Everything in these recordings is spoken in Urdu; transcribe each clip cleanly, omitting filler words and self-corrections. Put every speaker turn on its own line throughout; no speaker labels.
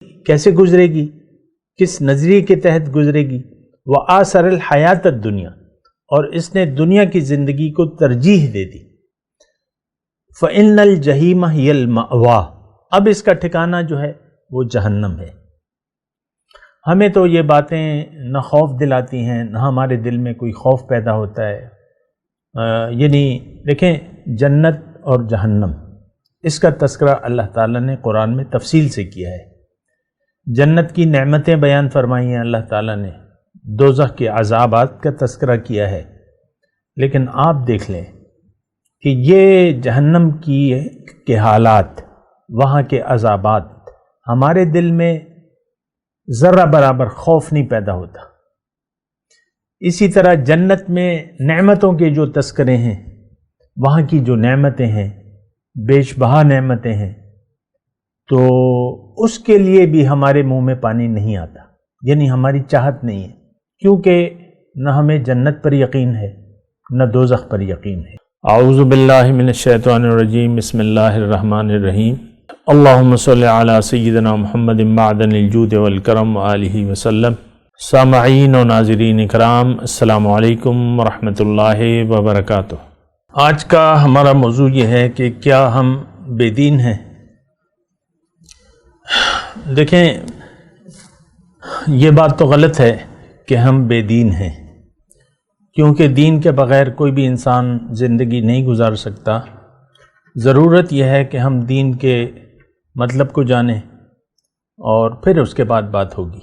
کیسے گزرے گی، کس نظریے کے تحت گزرے گی؟ وآثر الحیات الدنیا، اور اس نے دنیا کی زندگی کو ترجیح دے دی۔ فإن الجحیم ہی المأویٰ، اب اس کا ٹھکانہ جو ہے وہ جہنم ہے۔ ہمیں تو یہ باتیں نہ خوف دلاتی ہیں، نہ ہمارے دل میں کوئی خوف پیدا ہوتا ہے۔ یعنی دیکھیں، جنت اور جہنم، اس کا تذکرہ اللہ تعالیٰ نے قرآن میں تفصیل سے کیا ہے۔ جنت کی نعمتیں بیان فرمائی ہیں اللہ تعالیٰ نے، دوزخ کے عذابات کا تذکرہ کیا ہے، لیکن آپ دیکھ لیں کہ یہ جہنم کے حالات، وہاں کے عذابات، ہمارے دل میں ذرہ برابر خوف نہیں پیدا ہوتا۔ اسی طرح جنت میں نعمتوں کے جو تذکرے ہیں، وہاں کی جو نعمتیں ہیں، بیش بہا نعمتیں ہیں، تو اس کے لیے بھی ہمارے منہ میں پانی نہیں آتا، یعنی ہماری چاہت نہیں ہے، کیونکہ نہ ہمیں جنت پر یقین ہے نہ دوزخ پر یقین ہے۔ اعوذ باللہ من الشیطان الرجیم، بسم اللہ الرحمن الرحیم۔ اللہم صلی علی سیدنا محمد معدن الجود والکرم وآلہ وسلم۔ سامعین و ناظرین اکرام، السلام علیکم ورحمۃ اللہ وبرکاتہ۔ آج کا ہمارا موضوع یہ ہے کہ کیا ہم بے دین ہیں؟ دیکھیں، یہ بات تو غلط ہے کہ ہم بے دین ہیں، کیونکہ دین کے بغیر کوئی بھی انسان زندگی نہیں گزار سکتا۔ ضرورت یہ ہے کہ ہم دین کے مطلب کو جانیں اور پھر اس کے بعد بات ہوگی۔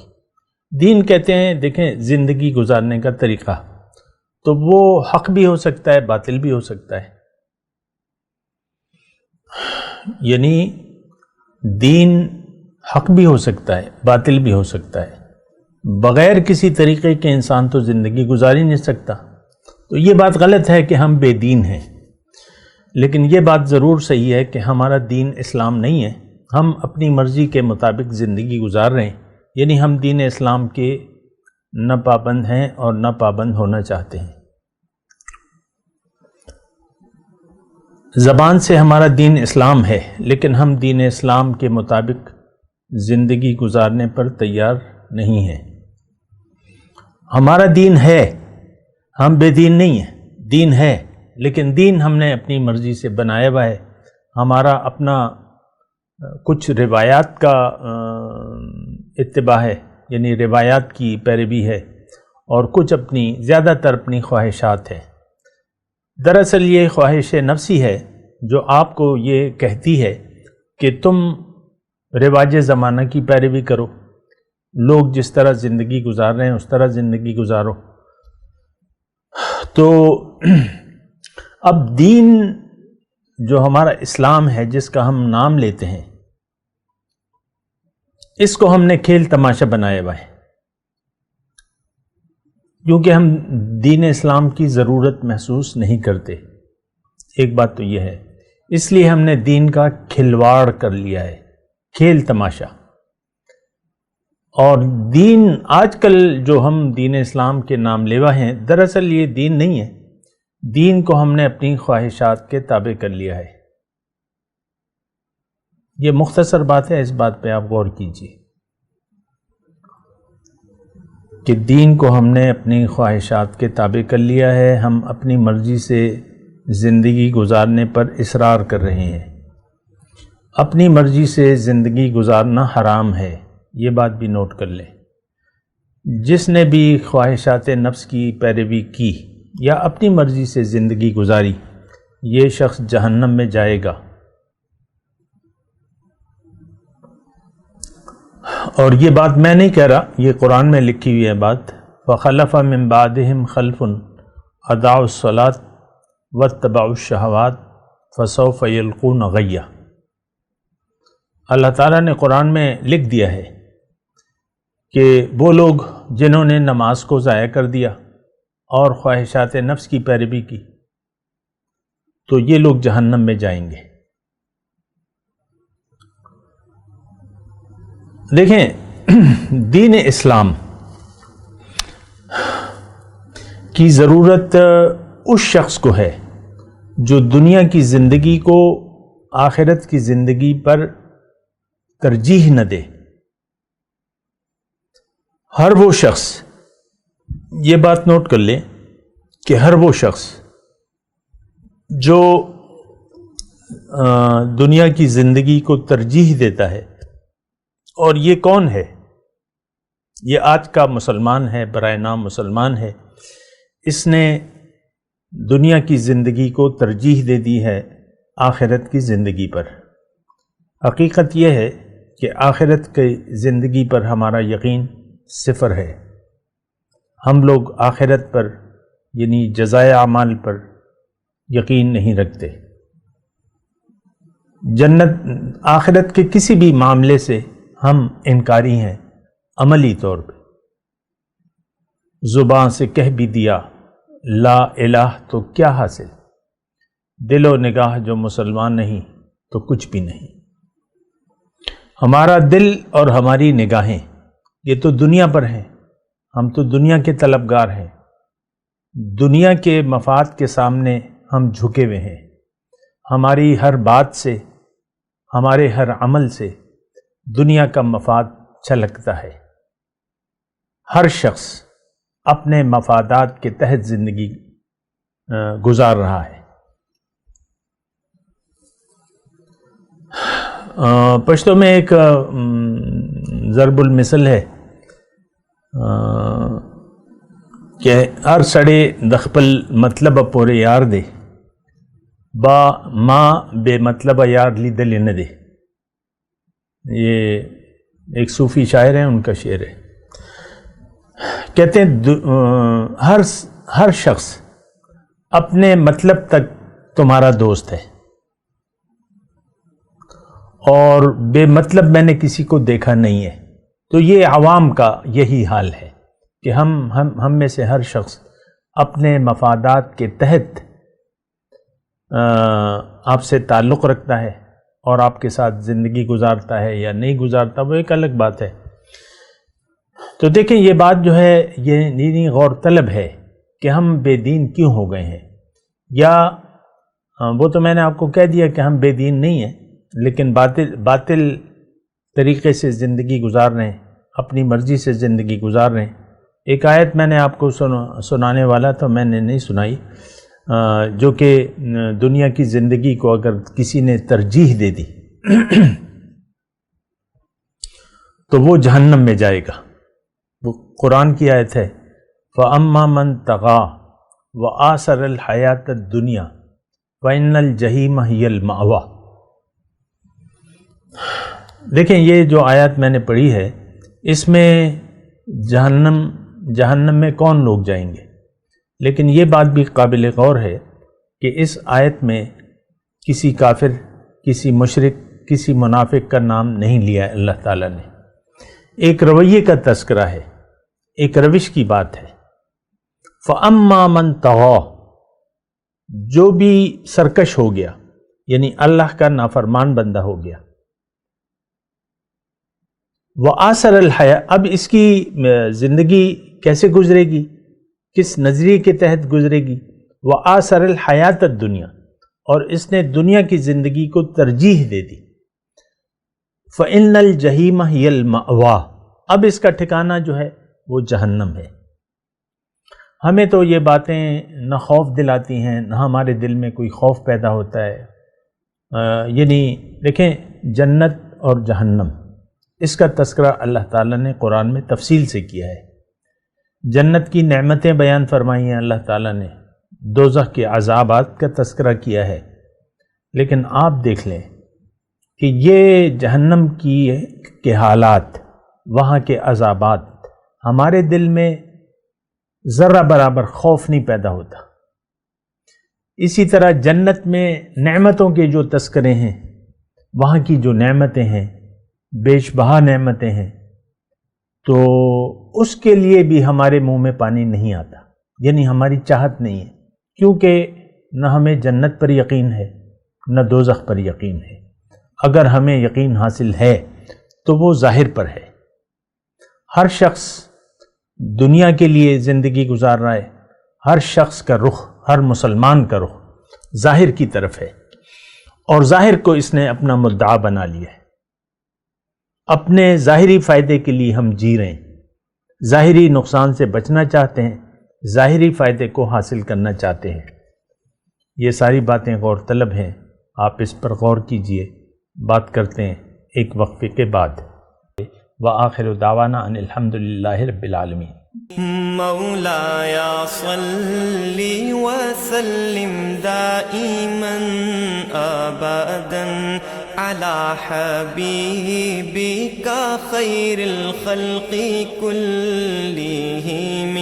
دین کہتے ہیں، دیکھیں، زندگی گزارنے کا طریقہ، تو وہ حق بھی ہو سکتا ہے، باطل بھی ہو سکتا ہے۔ یعنی دین حق بھی ہو سکتا ہے، باطل بھی ہو سکتا ہے، بغیر کسی طریقے کے انسان تو زندگی گزار ہی نہیں سکتا۔ تو یہ بات غلط ہے کہ ہم بے دین ہیں، لیکن یہ بات ضرور صحیح ہے کہ ہمارا دین اسلام نہیں ہے، ہم اپنی مرضی کے مطابق زندگی گزار رہے ہیں، یعنی ہم دین اسلام کے نہ پابند ہیں اور نہ پابند ہونا چاہتے ہیں۔ زبان سے ہمارا دین اسلام ہے، لیکن ہم دین اسلام کے مطابق زندگی گزارنے پر تیار نہیں ہیں۔ ہمارا دین ہے، ہم بے دین نہیں ہیں، دین ہے، لیکن دین ہم نے اپنی مرضی سے بنایا ہوا ہے۔ ہمارا اپنا کچھ روایات کا اتباع ہے، یعنی روایات کی پیروی ہے، اور کچھ اپنی، زیادہ تر اپنی خواہشات ہے۔ دراصل یہ خواہش نفسی ہے جو آپ کو یہ کہتی ہے کہ تم رواج زمانہ کی پیروی کرو، لوگ جس طرح زندگی گزار رہے ہیں اس طرح زندگی گزارو۔ تو اب دین جو ہمارا اسلام ہے، جس کا ہم نام لیتے ہیں، اس کو ہم نے کھیل تماشا بنایا ہوا ہے، کیونکہ ہم دین اسلام کی ضرورت محسوس نہیں کرتے۔ ایک بات تو یہ ہے، اس لیے ہم نے دین کا کھلواڑ کر لیا ہے، کھیل تماشا۔ اور دین آج کل جو ہم دین اسلام کے نام لیوا ہیں، دراصل یہ دین نہیں ہے، دین کو ہم نے اپنی خواہشات کے تابع کر لیا ہے۔ یہ مختصر بات ہے، اس بات پہ آپ غور کیجیے کہ دین کو ہم نے اپنی خواہشات کے تابع کر لیا ہے، ہم اپنی مرضی سے زندگی گزارنے پر اصرار کر رہے ہیں۔ اپنی مرضی سے زندگی گزارنا حرام ہے، یہ بات بھی نوٹ کر لیں۔ جس نے بھی خواہشات نفس کی پیروی کی یا اپنی مرضی سے زندگی گزاری، یہ شخص جہنم میں جائے گا۔ اور یہ بات میں نہیں کہہ رہا، یہ قرآن میں لکھی ہوئی ہے بات۔ فَخَلَفَ مِن بَعْدِهِمْ خَلْفٌ أَضَاعُوا الصَّلَاةَ وَاتَّبَعُوا الشَّهَوَاتِ فَسَوْفَ يَلْقُونَ غَيًّا۔ اللہ تعالیٰ نے قرآن میں لکھ دیا ہے کہ وہ لوگ جنہوں نے نماز کو ضائع کر دیا اور خواہشات نفس کی پیروی کی، تو یہ لوگ جہنم میں جائیں گے۔ دیکھیں، دین اسلام کی ضرورت اس شخص کو ہے جو دنیا کی زندگی کو آخرت کی زندگی پر ترجیح نہ دے، ہر وہ شخص، یہ بات نوٹ کر لیں کہ ہر وہ شخص جو دنیا کی زندگی کو ترجیح دیتا ہے، اور یہ کون ہے؟ یہ آج کا مسلمان ہے، برائے نام مسلمان ہے، اس نے دنیا کی زندگی کو ترجیح دے دی ہے آخرت کی زندگی پر۔ حقیقت یہ ہے کہ آخرت کی زندگی پر ہمارا یقین صفر ہے۔ ہم لوگ آخرت پر یعنی جزائے اعمال پر یقین نہیں رکھتے۔ جنت، آخرت کے کسی بھی معاملے سے ہم انکاری ہیں عملی طور پہ۔ زبان سے کہہ بھی دیا لا الہ تو کیا حاصل، دل و نگاہ جو مسلمان نہیں تو کچھ بھی نہیں۔ ہمارا دل اور ہماری نگاہیں یہ تو دنیا پر ہیں، ہم تو دنیا کے طلبگار ہیں، دنیا کے مفاد کے سامنے ہم جھکے ہوئے ہیں۔ ہماری ہر بات سے، ہمارے ہر عمل سے دنیا کا مفاد چھلکتا ہے۔ ہر شخص اپنے مفادات کے تحت زندگی گزار رہا ہے۔ پشتو میں ایک ضرب المثل ہے کہ ہر سڑے دخپل مطلب پورے یار دے، با ماں بے مطلب یار لیدل نہ دے۔ یہ ایک صوفی شاعر ہیں، ان کا شعر ہے۔ کہتے ہیں ہر شخص اپنے مطلب تک تمہارا دوست ہے، اور بے مطلب میں نے کسی کو دیکھا نہیں ہے۔ تو یہ عوام کا یہی حال ہے کہ ہم میں سے ہر شخص اپنے مفادات کے تحت آپ سے تعلق رکھتا ہے، اور آپ کے ساتھ زندگی گزارتا ہے یا نہیں گزارتا وہ ایک الگ بات ہے۔ تو دیکھیں یہ بات جو ہے یہ غور طلب ہے کہ ہم بے دین کیوں ہو گئے ہیں، یا وہ تو میں نے آپ کو کہہ دیا کہ ہم بے دین نہیں ہیں، لیکن باطل طریقے سے زندگی گزار رہے ہیں، اپنی مرضی سے زندگی گزار رہے ہیں۔ ایک آیت میں نے آپ کو سنانے والا تھا، میں نے نہیں سنائی، جو کہ دنیا کی زندگی کو اگر کسی نے ترجیح دے دی تو وہ جہنم میں جائے گا۔ وہ قرآن کی آیت ہے، فَأَمَّا مَن طَغَىٰ وَآثَرَ الْحَيَاةَ الدُّنْيَا فَإِنَّ الْجَحِيمَ هِيَ الْمَأْوَىٰ۔ دیکھیں یہ جو آیت میں نے پڑھی ہے، اس میں جہنم میں کون لوگ جائیں گے، لیکن یہ بات بھی قابل غور ہے کہ اس آیت میں کسی کافر، کسی مشرک، کسی منافق کا نام نہیں لیا ہے اللہ تعالیٰ نے۔ ایک رویے کا تذکرہ ہے، ایک روش کی بات ہے۔ فَأَمَّا مَن طَغَىٰ، جو بھی سرکش ہو گیا، یعنی اللہ کا نافرمان بندہ ہو گیا، وَآثَرَ الْحَيَاةَ، اب اس کی زندگی کیسے گزرے گی، کس نظریے کے تحت گزرے گی؟ وَآثَرَ الْحَيَاةَ الدُّنْيَا، اور اس نے دنیا کی زندگی کو ترجیح دے دی۔ فَإِنَّ الْجَحِيمَ هِيَ الْمَأْوَىٰ، اب اس کا ٹھکانہ جو ہے وہ جہنم ہے۔ ہمیں تو یہ باتیں نہ خوف دلاتی ہیں، نہ ہمارے دل میں کوئی خوف پیدا ہوتا ہے۔ یعنی دیکھیں جنت اور جہنم، اس کا تذکرہ اللہ تعالیٰ نے قرآن میں تفصیل سے کیا ہے۔ جنت کی نعمتیں بیان فرمائی ہیں اللہ تعالیٰ نے، دوزخ کے عذابات کا تذکرہ کیا ہے، لیکن آپ دیکھ لیں کہ یہ جہنم کے حالات، وہاں کے عذابات، ہمارے دل میں ذرہ برابر خوف نہیں پیدا ہوتا۔ اسی طرح جنت میں نعمتوں کے جو تذکرے ہیں، وہاں کی جو نعمتیں ہیں، بیش بہا نعمتیں ہیں، تو اس کے لیے بھی ہمارے منہ میں پانی نہیں آتا، یعنی ہماری چاہت نہیں ہے، کیونکہ نہ ہمیں جنت پر یقین ہے نہ دوزخ پر یقین ہے۔ اگر ہمیں یقین حاصل ہے تو وہ ظاہر پر ہے۔ ہر شخص دنیا کے لیے زندگی گزار رہا ہے، ہر شخص کا رخ، ہر مسلمان کا رخ ظاہر کی طرف ہے، اور ظاہر کو اس نے اپنا مدعا بنا لیا ہے۔ اپنے ظاہری فائدے کے لیے ہم جی رہے ہیں، ظاہری نقصان سے بچنا چاہتے ہیں، ظاہری فائدے کو حاصل کرنا چاہتے ہیں۔ یہ ساری باتیں غور طلب ہیں، آپ اس پر غور کیجئے۔ بات کرتے ہیں ایک وقفے کے بعد۔ وآخر دعوانا ان الحمدللہ رب العالمین۔
مولاي صل وسلم دائما ابدا على حبيبك خير الخلق كلهم